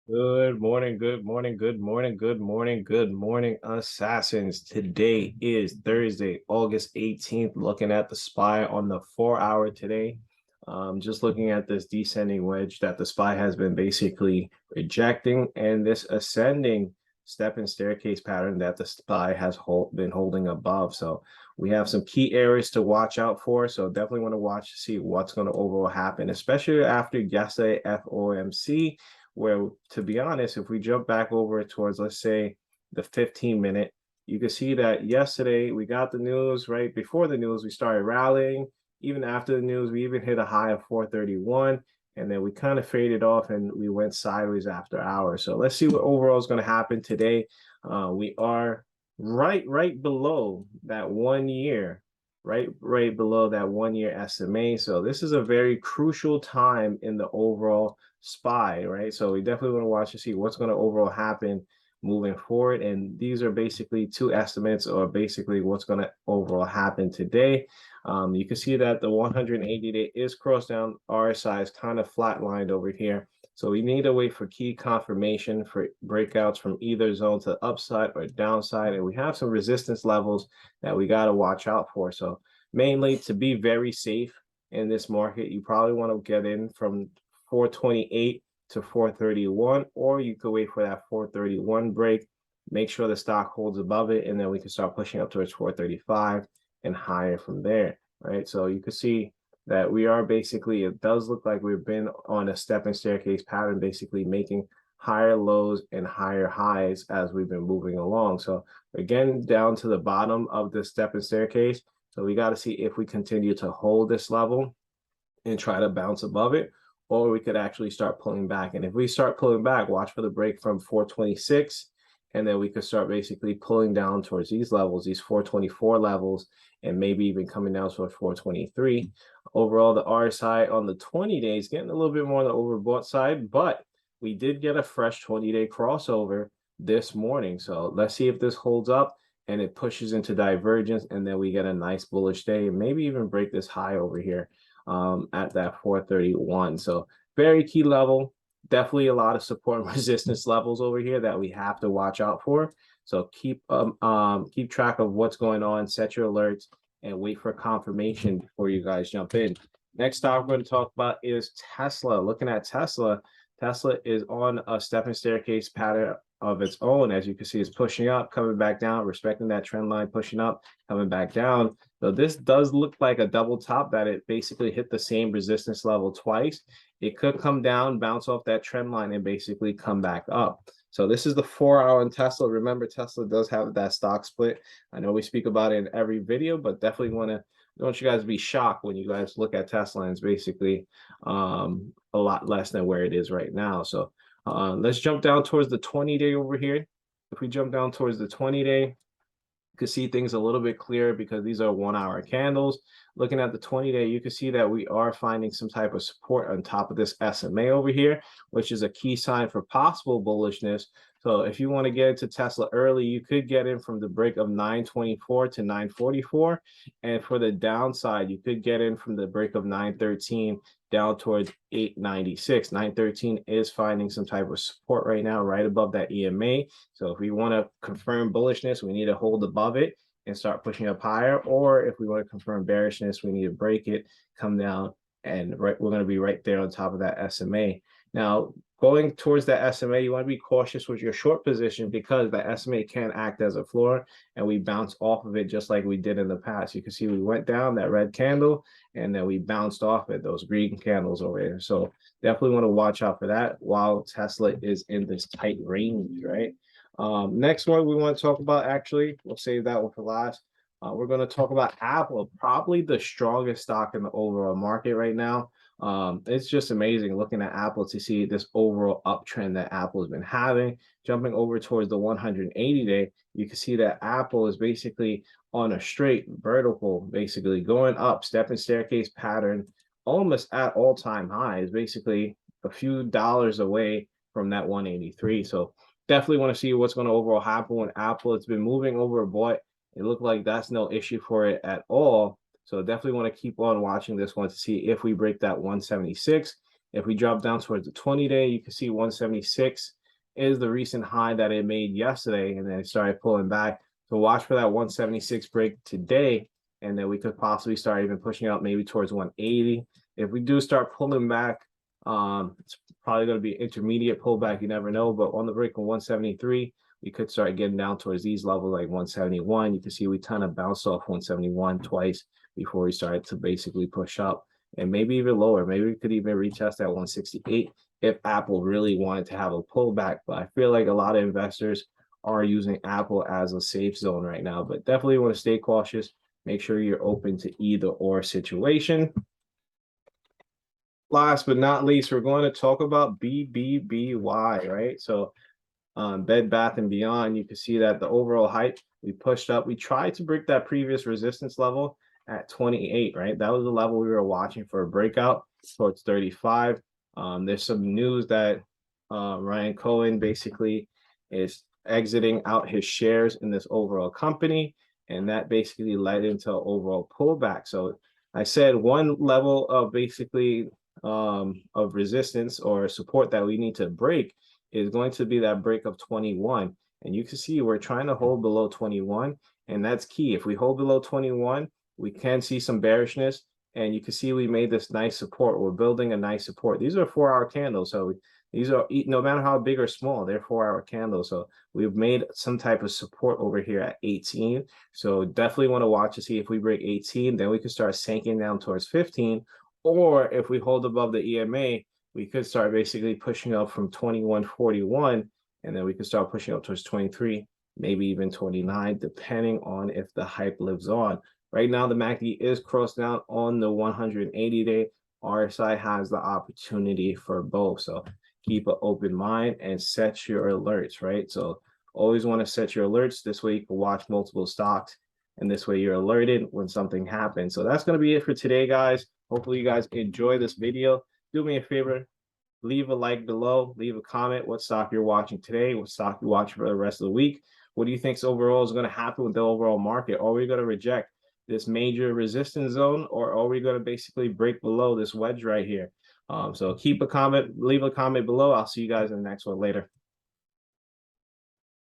Good morning, good morning, good morning, good morning, good morning, assassins. Today is Thursday, August 18th. Looking at the SPY on the 4 hour today. Just looking at this descending wedge that the SPY has been basically rejecting, and this ascending step and staircase pattern that the SPY has been holding above. So we have some key areas to watch out for. So definitely want to watch to see what's going to overall happen, especially after yesterday FOMC, where, to be honest, if we jump back over towards, let's say, the 15-minute, you can see that yesterday we got the news. Right before the news, we started rallying. Even after the news, we even hit a high of 431, and then we kind of faded off and we went sideways after hours. So let's see what overall is going to happen today. We are right below that 1 year, right below that 1 year SMA. So this is a very crucial time in the overall SPY, right? So we definitely want to watch to see what's going to overall happen moving forward. And these are basically two estimates, or basically what's going to overall happen today. You can see that the 180-day is crossed down. RSI is kind of flatlined over here. So we need to wait for key confirmation for breakouts from either zone to the upside or downside. And we have some resistance levels that we got to watch out for. So mainly, to be very safe in this market, you probably want to get in from 428 to 431, or you could wait for that 431 break, make sure the stock holds above it, and then we can start pushing up towards 435 and higher from there, right? So you can see that we are basically, it does look like we've been on a step and staircase pattern, basically making higher lows and higher highs as we've been moving along. So again, down to the bottom of the step and staircase. So we got to see if we continue to hold this level and try to bounce above it, or we could actually start pulling back. And if we start pulling back, watch for the break from 426, and then we could start basically pulling down towards these levels, these 424 levels, and maybe even coming down towards 423. Overall, the RSI on the 20 days getting a little bit more on the overbought side, but we did get a fresh 20-day crossover this morning. So let's see if this holds up and it pushes into divergence, and then we get a nice bullish day and maybe even break this high over here at that 431. So very key level. Definitely a lot of support and resistance levels over here that we have to watch out for. So keep track of what's going on, set your alerts, and wait for confirmation before you guys jump in. Next topic we're going to talk about is Tesla. Looking at Tesla, Tesla is on a stepping staircase pattern of its own. As you can see, it's pushing up, coming back down, respecting that trend line, pushing up, coming back down. So this does look like a double top, that it basically hit the same resistance level twice. It could come down, bounce off that trend line, and basically come back up. So this is the 4 hour on Tesla. Remember, Tesla does have that stock split. I know we speak about it in every video, but definitely don't you guys be shocked when you guys look at Tesla and it's basically a lot less than where it is right now. So let's jump down towards the 20-day over here. If we jump down towards the 20-day, you can see things a little bit clearer because these are 1 hour candles. Looking at the 20-day, you can see that we are finding some type of support on top of this SMA over here, which is a key sign for possible bullishness. So if you want to get into Tesla early, you could get in from the break of 924 to 944. And for the downside, you could get in from the break of 913 down towards 896. 913 is finding some type of support right now, right above that EMA. So if we want to confirm bullishness, we need to hold above it and start pushing up higher. Or if we want to confirm bearishness, we need to break it, come down, and we're going to be right there on top of that SMA. Now, going towards that SMA, you want to be cautious with your short position because the SMA can act as a floor, and we bounce off of it just like we did in the past. You can see we went down that red candle, and then we bounced off it, those green candles over there. So definitely want to watch out for that while Tesla is in this tight range, right? Next one we want to talk about, actually, we'll save that one for last. We're going to talk about Apple, probably the strongest stock in the overall market right now. It's just amazing looking at Apple to see this overall uptrend that Apple has been having. Jumping over towards the 180-day, you can see that Apple is basically on a straight vertical, basically going up, step and staircase pattern, almost at all-time highs, basically a few dollars away from that 183. So definitely want to see what's going to overall happen with Apple. It's been moving overbought. It looked like that's no issue for it at all. So definitely want to keep on watching this one to see if we break that 176 If we drop down towards the 20-day, you can see 176 is the recent high that it made yesterday, and then it started pulling back. So watch for that 176 break today, and then we could possibly start even pushing out maybe towards 180. If we do start pulling back, it's probably going to be intermediate pullback. You never know, but on the break of 173, we could start getting down towards these levels like 171. You can see we kind of bounced off 171 twice before we started to basically push up, and maybe even lower. Maybe we could even retest that 168 if Apple really wanted to have a pullback. But I feel like a lot of investors are using Apple as a safe zone right now, but definitely want to stay cautious. Make sure you're open to either or situation. Last but not least, we're going to talk about BBBY, right? So Bed Bath and Beyond, you can see that the overall height, we pushed up. We tried to break that previous resistance level at 28, right? That was the level we were watching for a breakout towards 35. There's some news that Ryan Cohen basically is exiting out his shares in this overall company, and that basically led into an overall pullback. So I said one level of basically of resistance or support that we need to break is going to be that break of 21. And you can see we're trying to hold below 21, and that's key. If we hold below 21, we can see some bearishness, and you can see we made this nice support. We're building a nice support. These are 4-hour candles, so these are, no matter how big or small, they're 4-hour candles. So we've made some type of support over here at 18. So definitely want to watch to see if we break 18, then we can start sinking down towards 15. Or if we hold above the EMA, we could start basically pushing up from 21.41, and then we could start pushing up towards 23, maybe even 29, depending on if the hype lives on. Right now, the MACD is crossed down on the 180-day. RSI has the opportunity for both. So keep an open mind and set your alerts, right? So always want to set your alerts. This way you can watch multiple stocks, and this way you're alerted when something happens. So that's going to be it for today, guys. Hopefully you guys enjoy this video. Do me a favor, leave a like below, leave a comment what stock you're watching today, what stock you're watching for the rest of the week. What do you think overall is going to happen with the overall market? Are we going to reject this major resistance zone, or are we going to basically break below this wedge right here? So keep a comment, leave a comment below. I'll see you guys in the next one later.